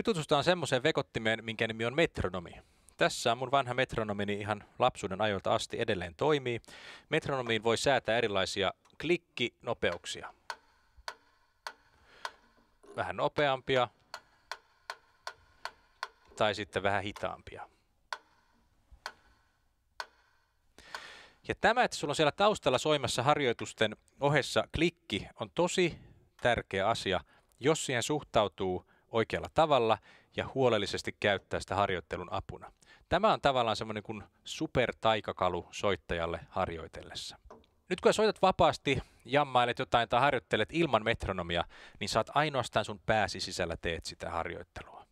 Nyt tutustutaan semmoiseen vekottimeen, minkä nimi on metronomi. Tässä on mun vanha metronomini ihan lapsuuden ajoilta asti edelleen toimii. Metronomiin voi säätää erilaisia klikkinopeuksia. Vähän nopeampia tai sitten vähän hitaampia. Ja tämä, että sulla on siellä taustalla soimassa harjoitusten ohessa klikki, on tosi tärkeä asia, jos siihen suhtautuu oikealla tavalla ja huolellisesti käyttää sitä harjoittelun apuna. Tämä on tavallaan semmoinen kuin supertaikakalu soittajalle harjoitellessa. Nyt kun soitat vapaasti, jammailet jotain tai harjoittelet ilman metronomia, niin saat ainoastaan sun pääsi sisällä teet sitä harjoittelua.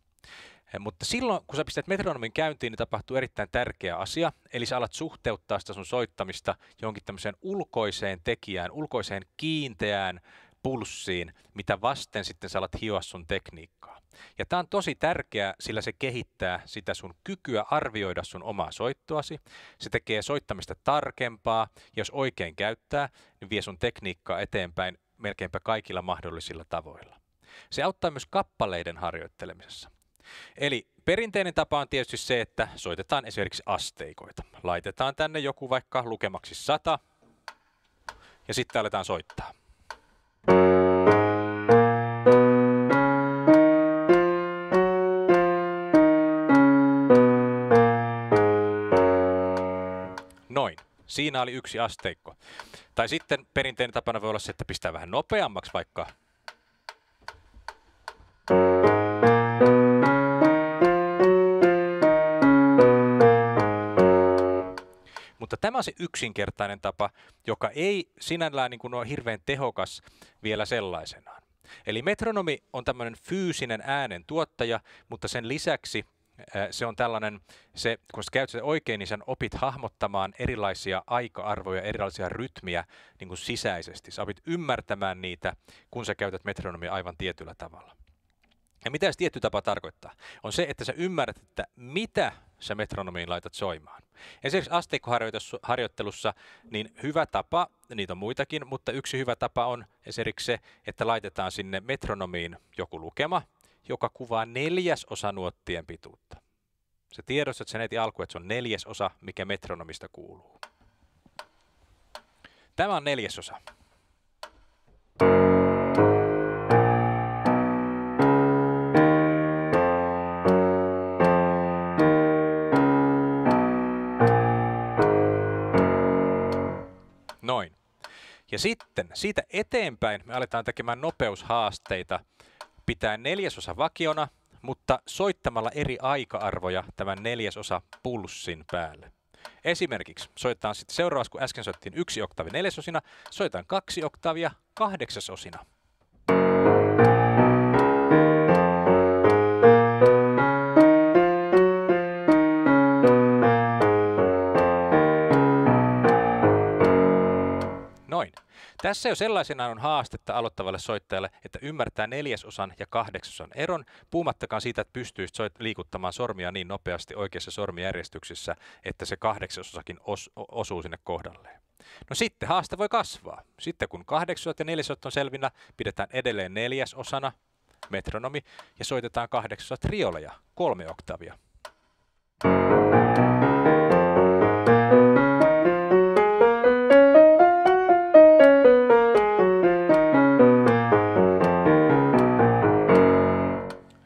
Mutta silloin, kun sä pistät metronomin käyntiin, niin tapahtuu erittäin tärkeä asia, eli sä alat suhteuttaa sitä sun soittamista jonkin tämmöiseen ulkoiseen tekijään, ulkoiseen kiinteään pulssiin, mitä vasten sitten sä alat hioa sun tekniikkaa. Ja tää on tosi tärkeää, sillä se kehittää sitä sun kykyä arvioida sun omaa soittoasi. Se tekee soittamista tarkempaa, jos oikein käyttää, niin vie sun tekniikkaa eteenpäin melkeinpä kaikilla mahdollisilla tavoilla. Se auttaa myös kappaleiden harjoittelemisessa. Eli perinteinen tapa on tietysti se, että soitetaan esimerkiksi asteikoita. Laitetaan tänne joku vaikka lukemaksi 100 ja sitten aletaan soittaa. Noin. Siinä oli yksi asteikko. Tai sitten perinteinen tapana voi olla se, että pistää vähän nopeammaksi vaikka. Mutta tämä on se yksinkertainen tapa, joka ei sinällään niin kuin ole hirveän tehokas vielä sellaisenaan. Eli metronomi on tämmöinen fyysinen äänen tuottaja, mutta sen lisäksi se on tällainen, kun sä käytät sitä oikein, niin sen opit hahmottamaan erilaisia aika-arvoja, erilaisia rytmiä niin kuin sisäisesti. Sä opit ymmärtämään niitä, kun sä käytät metronomia aivan tietyllä tavalla. Ja mitä se tietty tapa tarkoittaa? On se, että sä ymmärrät, että mitä sä metronomiin laitat soimaan. Esimerkiksi asteikkoharjoittelussa niin hyvä tapa, niitä on muitakin, mutta yksi hyvä tapa on esimerkiksi se, että laitetaan sinne metronomiin joku lukema, joka kuvaa 1/4 nuottien pituutta. Sä tiedostat sen heti alkuun, että se on 1/4, mikä metronomista kuuluu. Tämä on 1/4. Noin. Ja sitten siitä eteenpäin me aletaan tekemään nopeushaasteita. Pitää 1/4 vakiona, mutta soittamalla eri aika-arvoja tämän 1/4 pulssin päälle. Esimerkiksi soitetaan sitten seuraavaksi, kun äsken soittiin 1 oktaavi 4/osina, soitetaan 2 oktaavia 8/osina. Noin. Tässä jo sellaisenaan on haastetta aloittavalle soittajalle, että ymmärtää 1/4 ja 8/osan eron, puhumattakaan siitä, että pystyisit liikuttamaan sormia niin nopeasti oikeassa sormijärjestyksessä, että se 8/osakin osuu sinne kohdalleen. No sitten haaste voi kasvaa. Sitten kun 8 ja 4 on selvinä, pidetään edelleen 1/4 metronomi ja soitetaan 8 trioleja, 3 oktaavia.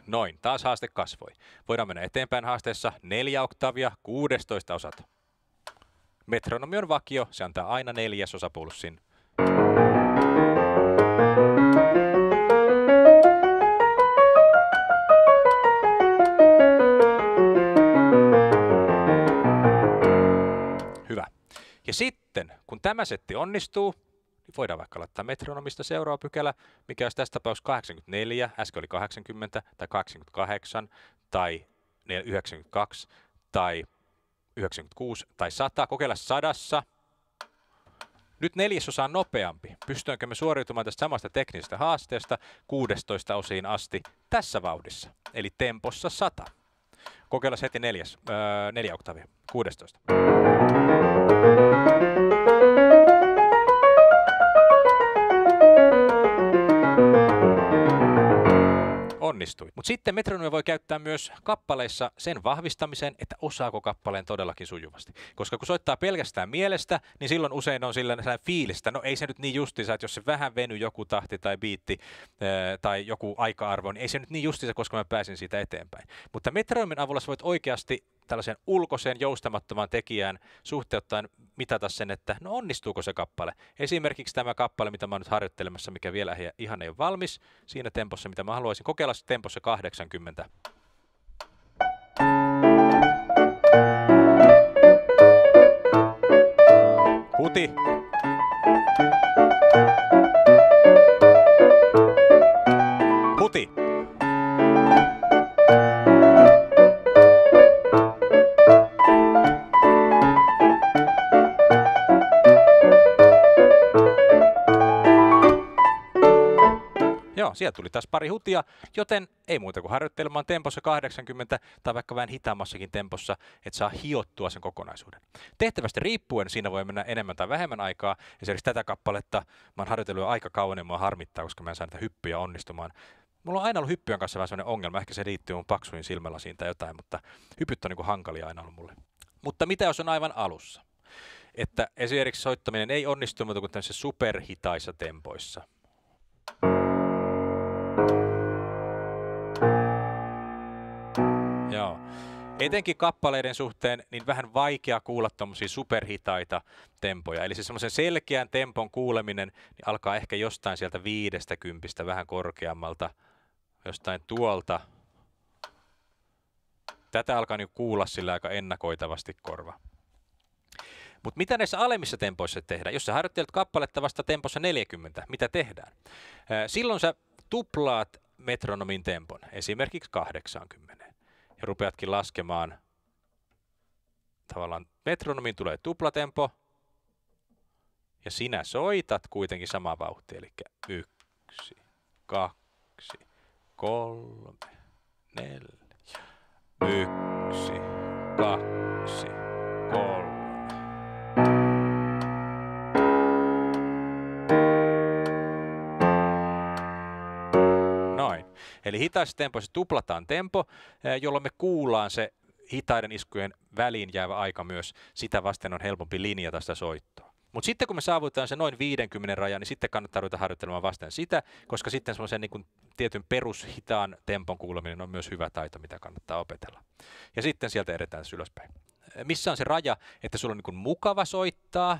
Noin, taas haaste kasvoi. Voidaan mennä eteenpäin haasteessa 4 oktaavia 16 osat. Metronomi on vakio, se antaa aina 1/4 pulssin. Hyvä. Ja sitten, kun tämä setti onnistuu, niin voidaan vaikka laittaa metronomista seuraava pykälä, mikä olisi tässä tapauksessa 84, äsken oli 80, tai 88, tai 92, tai 96, tai 100. Kokeilla 100. Nyt 1/4 nopeampi. Pystynkö me suoriutumaan tästä samasta teknisestä haasteesta 16 osiin asti tässä vauhdissa, eli tempossa 100. Kokeilla heti 4 oktaavia, 16. Onnistui. onnistui. Mutta sitten metronomia voi käyttää myös kappaleissa sen vahvistamiseen, että osaako kappaleen todellakin sujuvasti. Koska kun soittaa pelkästään mielestä, niin silloin usein on sellainen fiilistä, no ei se nyt niin justiinsa, että jos se vähän venyy joku tahti tai biitti tai joku aika-arvo, niin ei se nyt niin justiinsa, koska mä pääsin siitä eteenpäin. Mutta metronomin avulla sä voit oikeasti tällaisen ulkoiseen joustamattomaan tekijään suhteuttaen mitata sen, että no onnistuuko se kappale. Esimerkiksi tämä kappale, mitä mä oon nyt harjoittelemassa, mikä vielä ihan ei ole valmis, siinä tempossa, mitä mä haluaisin kokeilla, tempossa 80. Huti. Huti. Joo, sieltä tuli taas pari hutia, joten ei muuta kuin harjoittelemaan tempossa 80 tai vaikka vähän hitaammassakin tempossa, että saa hiottua sen kokonaisuuden. Tehtävästä riippuen siinä voi mennä enemmän tai vähemmän aikaa. Esimerkiksi tätä kappaletta mä oon harjoitellut jo aika kauan ja mua harmittaa, koska mä en saa niitä hyppyjä onnistumaan. Mulla on aina ollut hyppyjen kanssa vähän sellainen ongelma, ehkä se liittyy mun paksuin silmälasiin tai jotain, mutta hypyt on niin kuin hankalia aina ollut mulle. Mutta mitä jos on aivan alussa? Että esimerkiksi soittaminen ei onnistu muuta kuin tämmöisissä superhitaissa tempoissa. Joo. Etenkin kappaleiden suhteen niin vähän vaikea kuulla tommosia superhitaita tempoja. Eli se semmoisen selkeän tempon kuuleminen niin alkaa ehkä jostain sieltä 50 vähän korkeammalta. Jostain tuolta. Tätä alkaa niin kuulla sillä aika ennakoitavasti korva. Mutta mitä näissä alemmissa tempoissa tehdään? Jos sä harjoittelet kappaletta vasta tempossa 40, mitä tehdään? Silloin sä tuplaat metronomin tempon, esimerkiksi 80. Ja rupeatkin laskemaan, tavallaan metronomin tulee tuplatempo, ja sinä soitat kuitenkin samaa vauhtia, eli 1, 2, 3, 4, 1, 2, 3. Noin. Eli hitaissa tempoissa tuplataan tempo, jolloin me kuullaan se hitaiden iskujen väliin jäävä aika myös. Sitä vasten on helpompi linjata sitä soittoa. Mutta sitten kun me saavutetaan se noin 50 raja, niin sitten kannattaa ruveta harjoittelemaan vasten sitä, koska sitten semmoisen niin kuin tietyn perushitaan tempon kuuleminen on myös hyvä taito, mitä kannattaa opetella. Ja sitten sieltä edetään ylöspäin. Missä on se raja, että sulla on niin kuin mukava soittaa,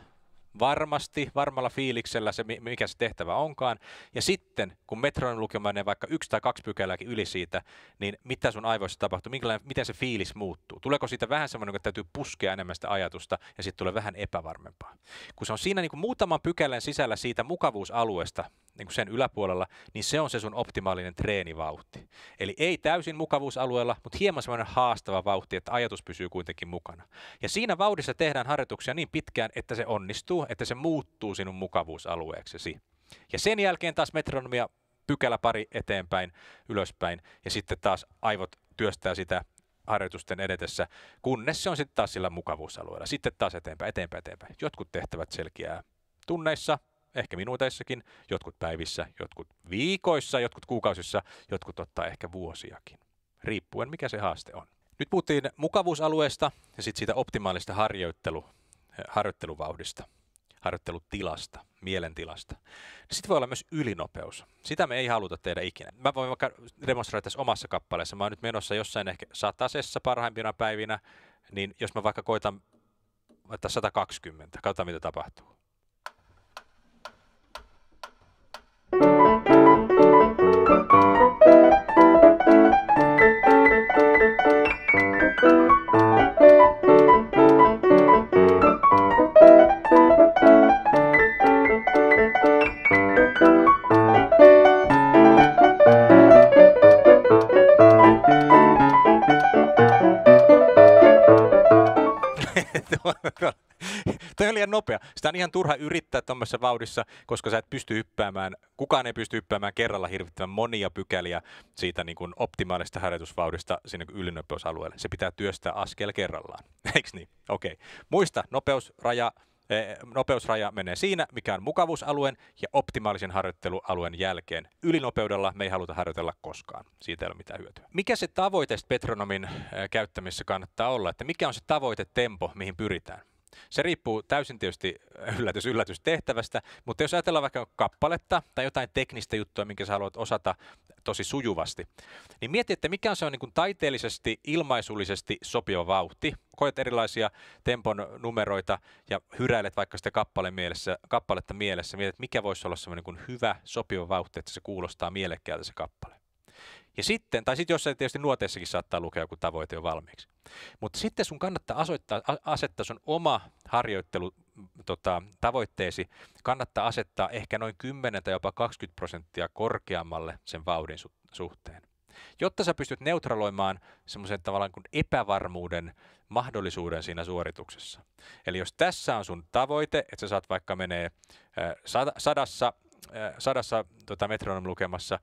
varmalla fiiliksellä se, mikä se tehtävä onkaan. Ja sitten, kun metronomin lukema menee vaikka 1 tai 2 pykälääkin yli siitä, niin mitä sun aivoissa tapahtuu, miten se fiilis muuttuu? Tuleeko siitä vähän semmoinen, että täytyy puskea enemmän sitä ajatusta ja sitten tulee vähän epävarmempaa? Kun se on siinä niin kuin muutaman pykälän sisällä siitä mukavuusalueesta, niin kuin sen yläpuolella, niin se on se sun optimaalinen treenivauhti. Eli ei täysin mukavuusalueella, mutta hieman semmoinen haastava vauhti, että ajatus pysyy kuitenkin mukana. Ja siinä vauhdissa tehdään harjoituksia niin pitkään, että se onnistuu, että se muuttuu sinun mukavuusalueeksesi. Ja sen jälkeen taas metronomia pykälä pari eteenpäin, ylöspäin, ja sitten taas aivot työstää sitä harjoitusten edetessä, kunnes se on sitten taas sillä mukavuusalueella. Sitten taas eteenpäin. Jotkut tehtävät selkeää tunneissa, ehkä minuuteissakin, jotkut päivissä, jotkut viikoissa, jotkut kuukausissa, jotkut ottaa ehkä vuosiakin, riippuen mikä se haaste on. Nyt puhuttiin mukavuusalueesta ja sitten siitä optimaalista harjoitteluvauhdista, harjoittelutilasta, mielentilasta. Sitten voi olla myös ylinopeus. Sitä me ei haluta tehdä ikinä. Mä voin vaikka demonstroida tässä omassa kappaleessa. Mä oon nyt menossa jossain ehkä 100 parhaimpina päivinä, niin jos mä vaikka koitan 120, katsotaan mitä tapahtuu. Toi on liian nopea. Sitä on ihan turha yrittää tuommoisessa vauhdissa, koska sä et pysty hyppäämään, kukaan ei pysty hyppäämään kerralla hirvittävän monia pykäliä siitä niin kuin optimaalista harjoitusvauhdista sinne ylinopeusalueelle. Se pitää työstää askel kerrallaan. Eiks niin? Okei. Muista, nopeusraja Nopeusraja menee siinä, mikä on mukavuusalueen ja optimaalisen harjoittelualueen jälkeen. Ylinopeudella me ei haluta harjoitella koskaan. Siitä ei ole mitään hyötyä. Mikä se tavoite metronomin käyttämisessä kannattaa olla? Että mikä on se tavoitetempo, mihin pyritään? Se riippuu täysin tietysti yllätys tehtävästä, mutta jos ajatellaan vaikka kappaletta tai jotain teknistä juttua, minkä sä haluat osata tosi sujuvasti, niin mieti, että mikä on se on niin kuin taiteellisesti, ilmaisullisesti sopiva vauhti. Koet erilaisia tempon numeroita ja hyräilet vaikka sitä kappaletta mielessä. Mietit, mikä voisi olla semmoinen niin kuin hyvä, sopiva vauhti, että se kuulostaa mielekkäältä se kappale. Ja sitten, tai sitten jossain tietysti nuoteissakin saattaa lukea joku tavoite jo valmiiksi. Mutta sitten sun kannattaa asettaa sun oma harjoittelu tavoitteesi, kannattaa asettaa ehkä noin 10 tai jopa 20% korkeammalle sen vauhdin suhteen. Jotta sä pystyt neutraloimaan semmoisen tavallaan kuin epävarmuuden mahdollisuuden siinä suorituksessa. Eli jos tässä on sun tavoite, että sä saat vaikka menee sadassa metronomin lukemassa,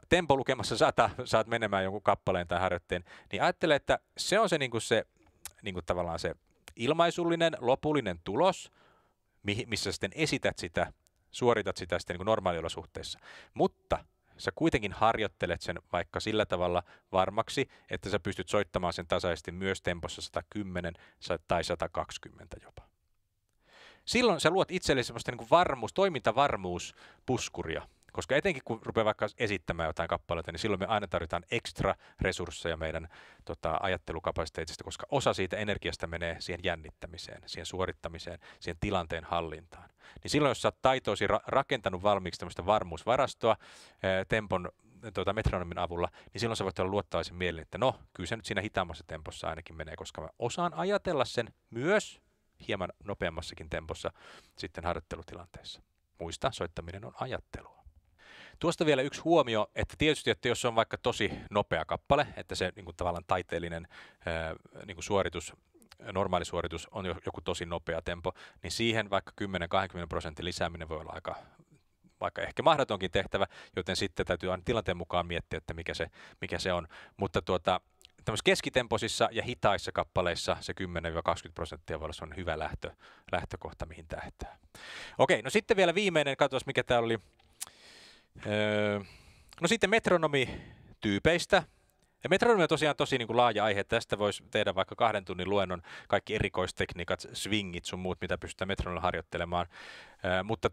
tempo lukemassa 100, saat menemään jonkun kappaleen tai harjoitteen, niin ajattele, että se on se, tavallaan se ilmaisullinen, lopullinen tulos, missä sitten esität sitä, suoritat sitä sitten niin normaaliolosuhteissa. Mutta sä kuitenkin harjoittelet sen vaikka sillä tavalla varmaksi, että sä pystyt soittamaan sen tasaisesti myös tempossa 110 tai 120 jopa. Silloin sä luot itsellesi semmoista niin toimintavarmuuspuskuria, koska etenkin kun rupeaa vaikka esittämään jotain kappaleita, niin silloin me aina tarvitaan ekstra resursseja meidän ajattelukapasiteetista, koska osa siitä energiasta menee siihen jännittämiseen, siihen suorittamiseen, siihen tilanteen hallintaan. Niin silloin, jos sä oot taitoisi rakentanut valmiiksi tämmöistä varmuusvarastoa tempon metronomin avulla, niin silloin sä voit olla luottavaisen mielin, että no, kyllä se nyt siinä hitaammassa tempossa ainakin menee, koska mä osaan ajatella sen myös hieman nopeammassakin tempossa sitten harjoittelutilanteessa. Muista, soittaminen on ajattelua. Tuosta vielä yksi huomio, että tietysti, että jos on vaikka tosi nopea kappale, että se niin kuin tavallaan taiteellinen niin kuin suoritus, normaali suoritus on joku tosi nopea tempo, niin siihen vaikka 10-20% lisääminen voi olla vaikka ehkä mahdotonkin tehtävä, joten sitten täytyy aina tilanteen mukaan miettiä, että mikä se on. Mutta tämmöisissä keskitempoisissa ja hitaissa kappaleissa se 10-20% voi olla sellainen hyvä lähtökohta, mihin tähtää. Okei, no sitten vielä viimeinen, katsotaan mikä täällä oli. No sitten metronomityypeistä. Ja metronomi on tosiaan tosi niin kuin laaja aihe. Tästä voisi tehdä vaikka 2 tunnin luennon, kaikki erikoistekniikat, swingit sun muut, mitä pystytään metronomilla harjoittelemaan. Mutta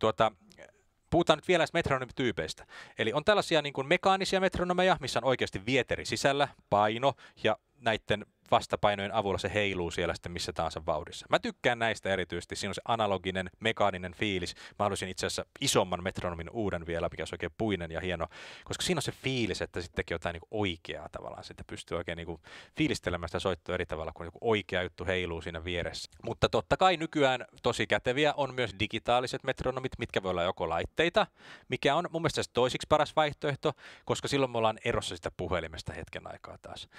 puhutaan nyt vielä metronomityypeistä. Eli on tällaisia niin kuin mekaanisia metronomeja, missä on oikeasti vieteri sisällä, paino ja näiden vastapainojen avulla se heiluu siellä sitten missä tahansa vauhdissa. Mä tykkään näistä erityisesti. Siinä on se analoginen, mekaaninen fiilis. Mä haluaisin itse asiassa isomman metronomin uuden vielä, mikä on oikein puinen ja hieno, koska siinä on se fiilis, että sitten tekee jotain niin oikeaa tavallaan. Sitten pystyy oikein niin fiilistelemään sitä soittoa eri tavalla, kun joku oikea juttu heiluu siinä vieressä. Mutta totta kai nykyään tosi käteviä on myös digitaaliset metronomit, mitkä voi olla joko laitteita, mikä on mun mielestä toisiksi paras vaihtoehto, koska silloin me ollaan erossa sitä puhelimesta hetken aikaa taas.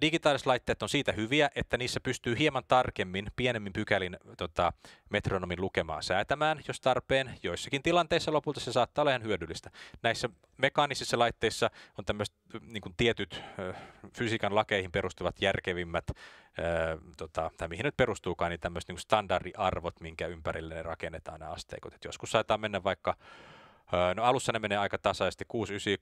Digitaaliset laitteet on siitä hyviä, että niissä pystyy hieman tarkemmin, pienemmin pykälin metronomin lukemaa säätämään, jos tarpeen. Joissakin tilanteissa lopulta se saattaa olla ihan hyödyllistä. Näissä mekaanisissa laitteissa on tämmöiset niin kuin tietyt fysiikan lakeihin perustuvat järkevimmät, tai mihin nyt perustuukaan, niin tämmöiset niin kuin standardiarvot, minkä ympärille ne rakennetaan nämä asteikot. Et joskus saattaa mennä vaikka no alussa ne menee aika tasaisesti 6, 9,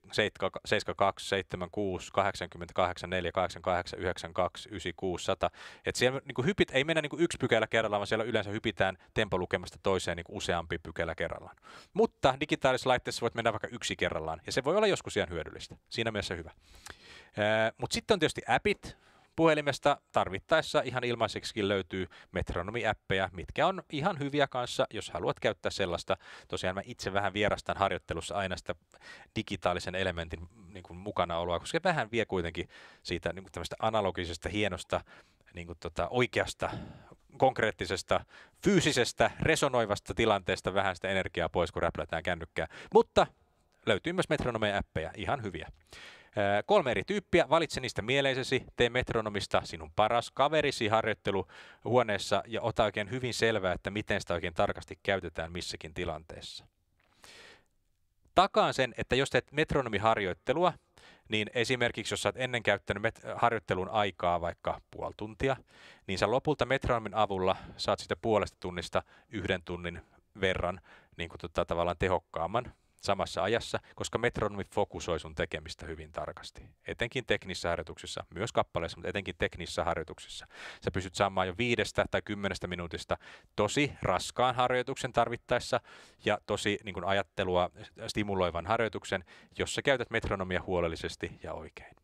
72, 76, 88, 4, 88, 92, 96, 100. Että siellä niin hypit ei mennä niin yksi pykälä kerrallaan, vaan siellä yleensä hypitään tempolukemasta toiseen niin useampi pykälä kerrallaan. Mutta digitaalisessa laitteessa voit mennä vaikka yksi kerrallaan, ja se voi olla joskus ihan hyödyllistä. Siinä mielessä hyvä. Mutta sitten on tietysti appit. Puhelimesta tarvittaessa ihan ilmaiseksikin löytyy metronomi-appeja, mitkä on ihan hyviä kanssa, jos haluat käyttää sellaista. Tosiaan mä itse vähän vierastan harjoittelussa aina sitä digitaalisen elementin niin kuin mukanaoloa, koska se vähän vie kuitenkin siitä niin kuin tämmöistä analogisesta, hienosta, niin kuin oikeasta, konkreettisesta, fyysisestä, resonoivasta tilanteesta vähän sitä energiaa pois, kun räplätään kännykkää. Mutta löytyy myös metronomi-appeja, ihan hyviä. 3 eri tyyppiä, valitse niistä mieleisesi, tee metronomista sinun paras kaverisi harjoitteluhuoneessa ja ota oikein hyvin selvää, että miten sitä oikein tarkasti käytetään missäkin tilanteessa. Takaan sen, että jos teet metronomiharjoittelua, niin esimerkiksi jos sä oot ennen käyttänyt harjoittelun aikaa vaikka puoli tuntia, niin sä lopulta metronomin avulla saat sitä puolesta tunnista 1 tunnin verran niin kuin tavallaan tehokkaamman samassa ajassa, koska metronomi fokusoi sun tekemistä hyvin tarkasti. Etenkin teknisissä harjoituksissa, myös kappaleissa, mutta etenkin teknisissä harjoituksissa. Sä pystyt saamaan jo 5 tai 10 minuutista tosi raskaan harjoituksen tarvittaessa ja tosi niin kuin ajattelua stimuloivan harjoituksen, jos sä käytät metronomia huolellisesti ja oikein.